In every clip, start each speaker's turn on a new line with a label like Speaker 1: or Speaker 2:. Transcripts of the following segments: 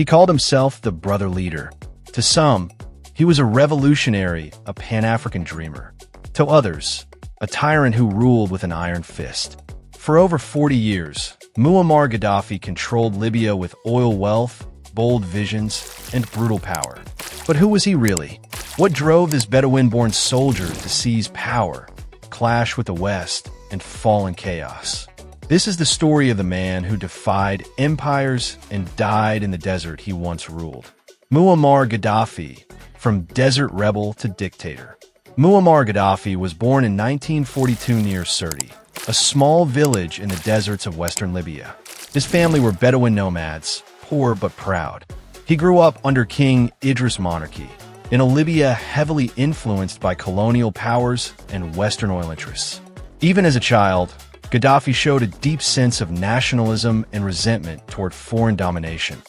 Speaker 1: called himself the brother leader. To some, he was a revolutionary, a Pan-African dreamer. To others, a tyrant who ruled with an iron fist. For over 40 years, Muammar Gaddafi controlled Libya with oil wealth, bold visions, and brutal power. But who was he really? What drove this Bedouin-born soldier to seize power, clash with the West, and fall in chaos? This is the story of the man who defied empires and died in the desert he once ruled. Muammar Gaddafi, from desert rebel to dictator. Muammar Gaddafi was born in 1942 near Sirte, a small village in the deserts of western Libya. His family were Bedouin nomads, poor but proud. He grew up under King Idris monarchy, in a Libya heavily influenced by colonial powers and Western oil interests. Even as a child, Gaddafi showed a deep sense of nationalism and resentment toward foreign domination,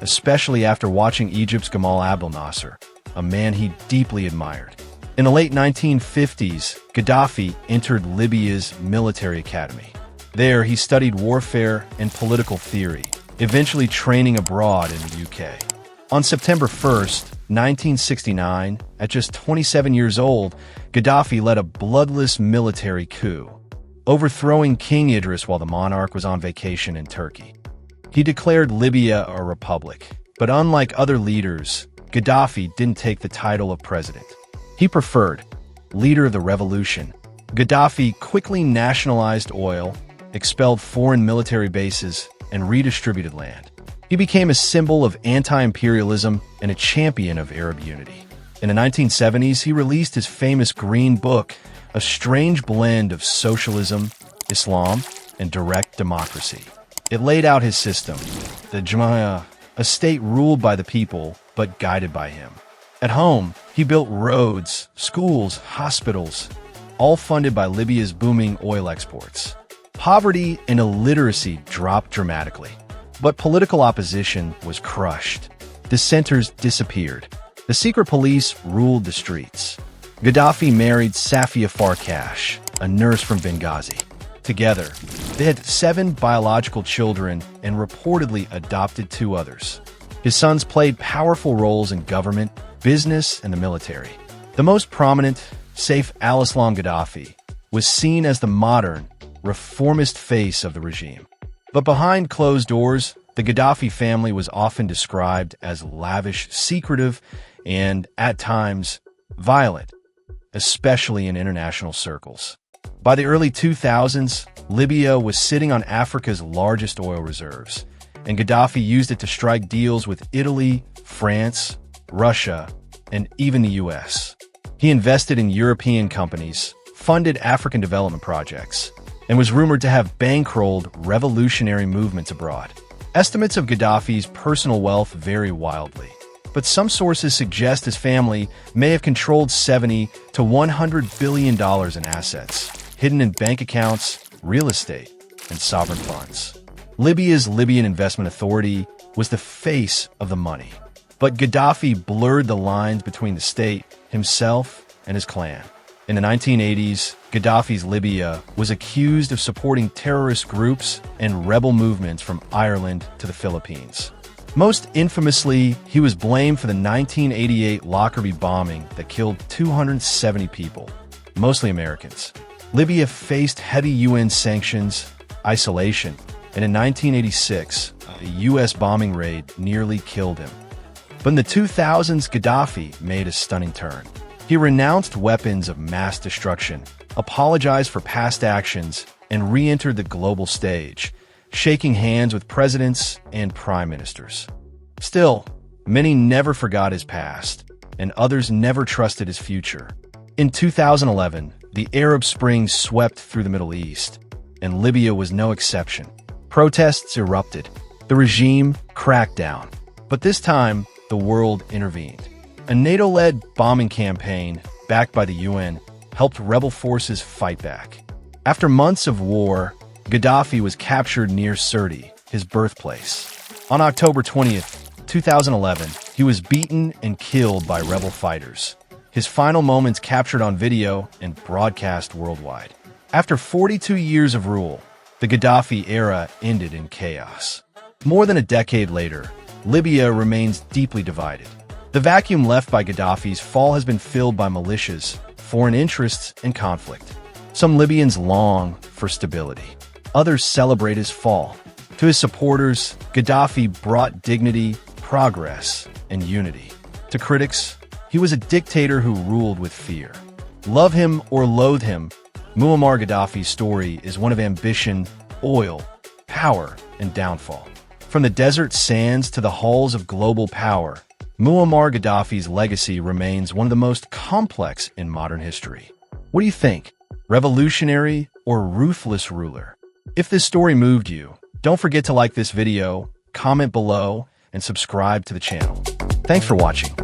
Speaker 1: especially after watching Egypt's Gamal Abdel Nasser, a man he deeply admired. In the late 1950s, Gaddafi entered Libya's military academy. There, he studied warfare and political theory, eventually training abroad in the UK. On September 1st, 1969, at just 27 years old, Gaddafi led a bloodless military coup, overthrowing King Idris while the monarch was on vacation in Turkey. He declared Libya a republic, but unlike other leaders, Gaddafi didn't take the title of president. He preferred leader of the revolution. Gaddafi quickly nationalized oil, expelled foreign military bases, and redistributed land. He became a symbol of anti-imperialism and a champion of Arab unity. In the 1970s, he released his famous Green Book, a strange blend of socialism, Islam, and direct democracy. It laid out his system, the Jamahiriya, a state ruled by the people but guided by him. At home, he built roads, schools, hospitals, all funded by Libya's booming oil exports. Poverty and illiteracy dropped dramatically, but political opposition was crushed. Dissenters disappeared. The secret police ruled the streets. Gaddafi married Safia Farkash, a nurse from Benghazi. Together, they had 7 biological children and reportedly adopted 2 others. His sons played powerful roles in government, business, and the military. The most prominent, Saif al-Islam Gaddafi, was seen as the modern, reformist face of the regime. But behind closed doors, the Gaddafi family was often described as lavish, secretive, and, at times, violent, especially in international circles. By the early 2000s, Libya was sitting on Africa's largest oil reserves, and Gaddafi used it to strike deals with Italy, France, Russia, and even the US. He invested in European companies, funded African development projects, and was rumored to have bankrolled revolutionary movements abroad. Estimates of Gaddafi's personal wealth vary wildly, but some sources suggest his family may have controlled $70 to $100 billion in assets, hidden in bank accounts, real estate, and sovereign funds. Libya's Libyan Investment Authority was the face of the money, but Gaddafi blurred the lines between the state, himself, and his clan. In the 1980s, Gaddafi's Libya was accused of supporting terrorist groups and rebel movements from Ireland to the Philippines. Most infamously, he was blamed for the 1988 Lockerbie bombing that killed 270 people, mostly Americans. Libya faced heavy UN sanctions, isolation, and in 1986, a US bombing raid nearly killed him. But in the 2000s, Gaddafi made a stunning turn. He renounced weapons of mass destruction, apologized for past actions, and re-entered the global stage, shaking hands with presidents and prime ministers. Still, many never forgot his past, and others never trusted his future. In 2011, the Arab Spring swept through the Middle East, and Libya was no exception. Protests erupted. The regime cracked down. But this time, the world intervened. A NATO-led bombing campaign, backed by the UN, helped rebel forces fight back. After months of war, Gaddafi was captured near Sirte, his birthplace. On October 20th, 2011, he was beaten and killed by rebel fighters. His final moments captured on video and broadcast worldwide. After 42 years of rule, the Gaddafi era ended in chaos. More than a decade later, Libya remains deeply divided. The vacuum left by Gaddafi's fall has been filled by militias, foreign interests, and conflict. Some Libyans long for stability. Others celebrate his fall. To his supporters, Gaddafi brought dignity, progress, and unity. To critics, he was a dictator who ruled with fear. Love him or loathe him, Muammar Gaddafi's story is one of ambition, oil, power, and downfall. From the desert sands to the halls of global power, Muammar Gaddafi's legacy remains one of the most complex in modern history. What do you think? Revolutionary or ruthless ruler? If this story moved you, don't forget to like this video, comment below, and subscribe to the channel. Thanks for watching.